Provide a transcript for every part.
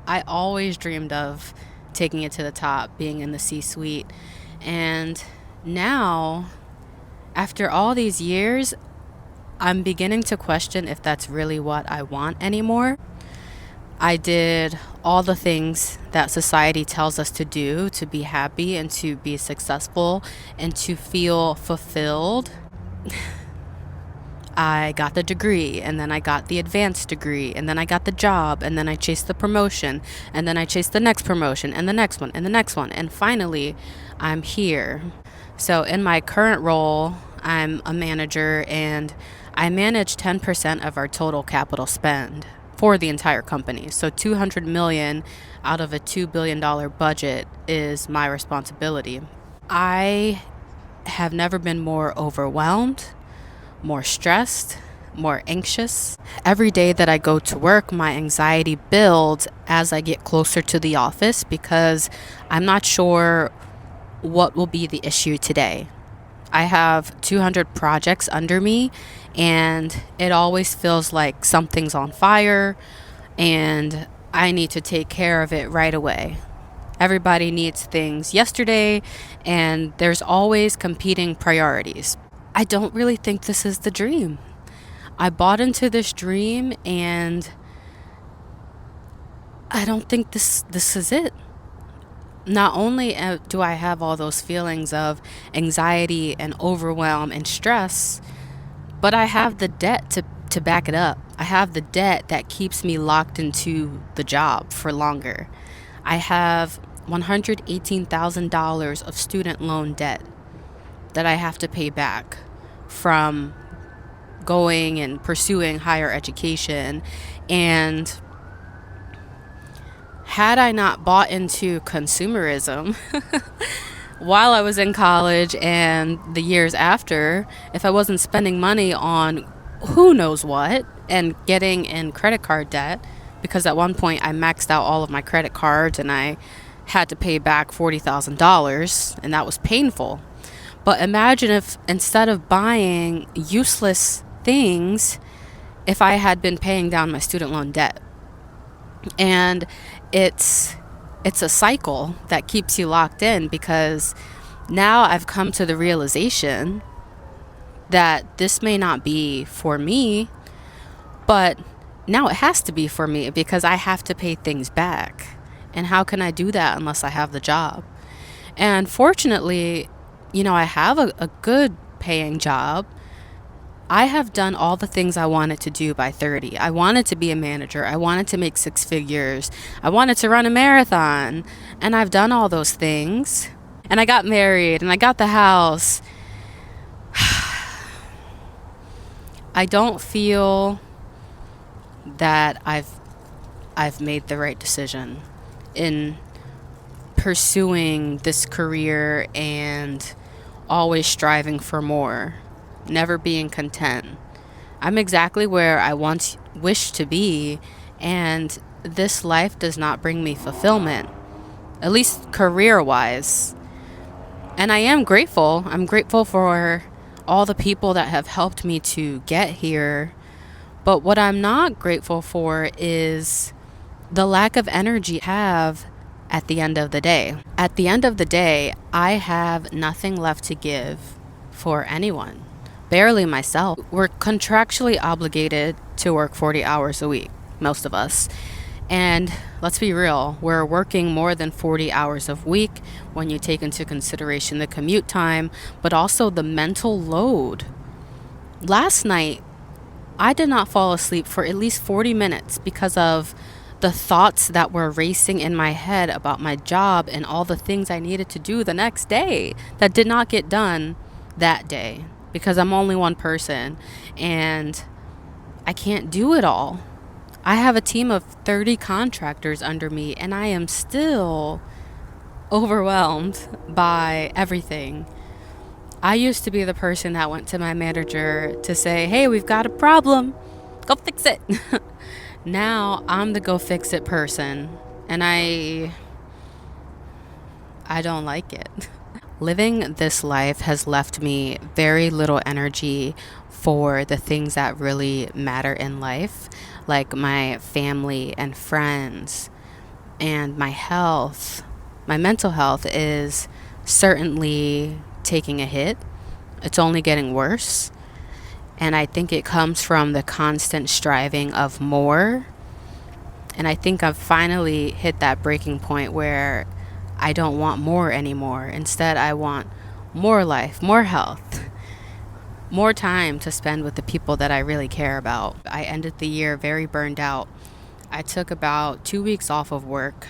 I always dreamed of taking it to the top, being in the C-suite. And now, after all these years, I'm beginning to question if that's really what I want anymore. I did all the things that society tells us to do to be happy and to be successful and to feel fulfilled. I got the degree, and then I got the advanced degree, and then I got the job, and then I chased the promotion, and then I chased the next promotion, and the next one, and the next one, and finally, I'm here. So in my current role, I'm a manager, and I manage 10% of our total capital spend for the entire company. So 200 million out of a $2 billion budget is my responsibility. I have never been more overwhelmed, more stressed, more anxious. Every day that I go to work, my anxiety builds as I get closer to the office because I'm not sure what will be the issue today. I have 200 projects under me, and it always feels like something's on fire and I need to take care of it right away. Everybody needs things yesterday, and there's always competing priorities. I don't really think this is the dream. I bought into this dream, and I don't think this is it. Not only do I have all those feelings of anxiety and overwhelm and stress, but I have the debt to back it up. I have the debt that keeps me locked into the job for longer. I have $118,000 of student loan debt that I have to pay back from going and pursuing higher education. And had I not bought into consumerism while I was in college and the years after, if I wasn't spending money on who knows what and getting in credit card debt, because at one point I maxed out all of my credit cards and I had to pay back $40,000, and that was painful. But imagine if instead of buying useless things, if I had been paying down my student loan debt. And it's a cycle that keeps you locked in, because now I've come to the realization that this may not be for me, but now it has to be for me because I have to pay things back. And how can I do that unless I have the job? And fortunately, I have a good paying job. I have done all the things I wanted to do by 30. I wanted to be a manager. I wanted to make 6 figures. I wanted to run a marathon. And I've done all those things. And I got married and I got the house. I don't feel that I've made the right decision in pursuing this career and always striving for more, never being content. I'm exactly where I once wished to be, and this life does not bring me fulfillment, at least career-wise. And I am grateful. I'm grateful for all the people that have helped me to get here. But what I'm not grateful for is the lack of energy I have at the end of the day. At the end of the day, I have nothing left to give for anyone, barely myself. We're contractually obligated to work 40 hours a week, most of us. And let's be real, we're working more than 40 hours a week when you take into consideration the commute time, but also the mental load. Last night, I did not fall asleep for at least 40 minutes because of the thoughts that were racing in my head about my job and all the things I needed to do the next day that did not get done that day because I'm only one person and I can't do it all. I have a team of 30 contractors under me, and I am still overwhelmed by everything. I used to be the person that went to my manager to say, hey, we've got a problem, go fix it. Now I'm the go fix it person, and I don't like it. Living this life has left me very little energy for the things that really matter in life, like my family and friends, And my mental health is certainly taking a hit. It's only getting worse. And I think it comes from the constant striving of more. And I think I've finally hit that breaking point where I don't want more anymore. Instead, I want more life, more health, more time to spend with the people that I really care about. I ended the year very burned out. I took about 2 weeks off of work.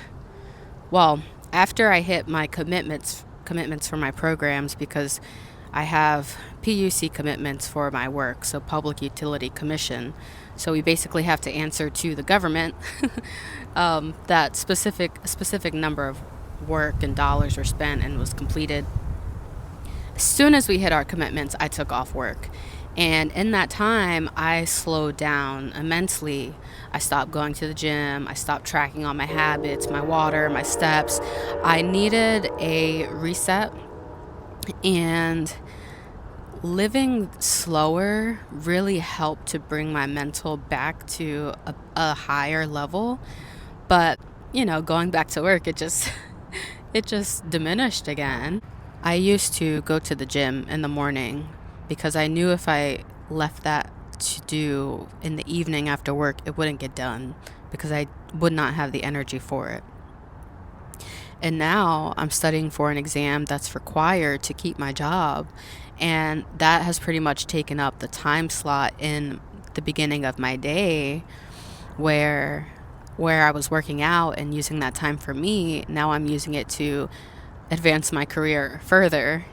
Well, after I hit my commitments for my programs, because I have PUC commitments for my work, so Public Utility Commission. So we basically have to answer to the government that specific number of work and dollars were spent and was completed. As soon as we hit our commitments, I took off work. And in that time, I slowed down immensely. I stopped going to the gym. I stopped tracking all my habits, my water, my steps. I needed a reset. And living slower really helped to bring my mental back to a higher level. But, going back to work, it just diminished again. I used to go to the gym in the morning because I knew if I left that to do in the evening after work, it wouldn't get done because I would not have the energy for it. And now I'm studying for an exam that's required to keep my job. And that has pretty much taken up the time slot in the beginning of my day where I was working out and using that time for me. Now I'm using it to advance my career further.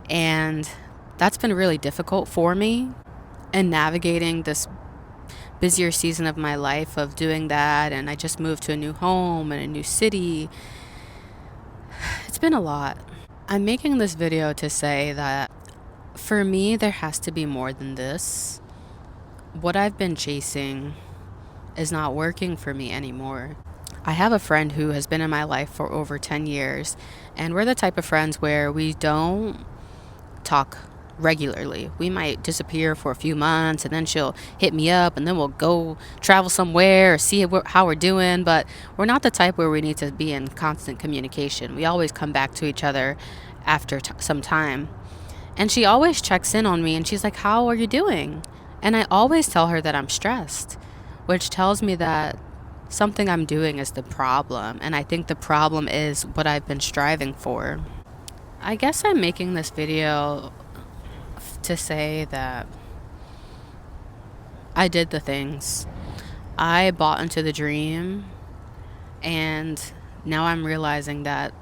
And that's been really difficult for me. And navigating this busier season of my life of doing that. And I just moved to a new home and a new city. It's been a lot. I'm making this video to say that for me, there has to be more than this. What I've been chasing is not working for me anymore. I have a friend who has been in my life for over 10 years, and we're the type of friends where we don't talk regularly. We might disappear for a few months, and then she'll hit me up, and then we'll go travel somewhere or see how we're doing, but we're not the type where we need to be in constant communication. We always come back to each other after some time. And she always checks in on me, and she's like, "How are you doing?" And I always tell her that I'm stressed, which tells me that something I'm doing is the problem. And I think the problem is what I've been striving for. I guess I'm making this video to say that I did the things. I bought into the dream, and now I'm realizing that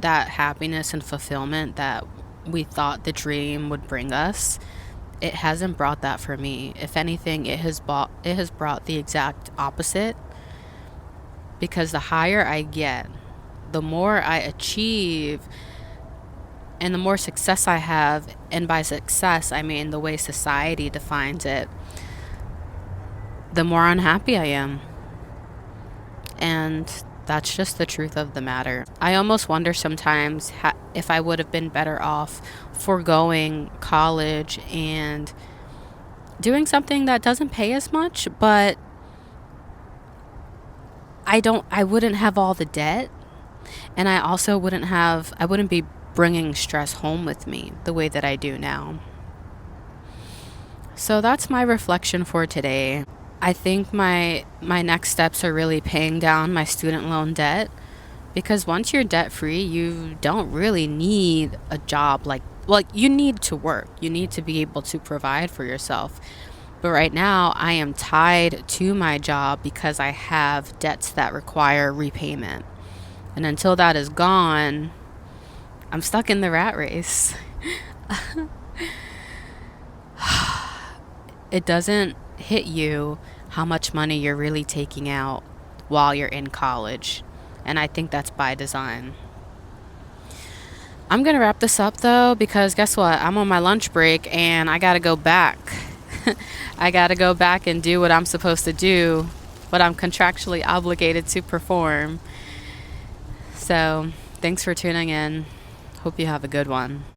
happiness and fulfillment that we thought the dream would bring us, it hasn't brought that for me. If anything, it has brought the exact opposite. Because the higher I get, the more I achieve, and the more success I have, and by success I mean the way society defines it, the more unhappy I am. And that's just the truth of the matter. I almost wonder sometimes if I would have been better off foregoing college and doing something that doesn't pay as much, but I wouldn't have all the debt, and I also wouldn't be bringing stress home with me the way that I do now. So that's my reflection for today. I think my next steps are really paying down my student loan debt, because once you're debt free, you don't really need a job. You need to work. You need to be able to provide for yourself. But right now, I am tied to my job because I have debts that require repayment. And until that is gone, I'm stuck in the rat race. It doesn't hit you how much money you're really taking out while you're in college. And I think that's by design. I'm going to wrap this up though, because guess what? I'm on my lunch break and I got to go back. I got to go back and do what I'm supposed to do, what I'm contractually obligated to perform. So thanks for tuning in. Hope you have a good one.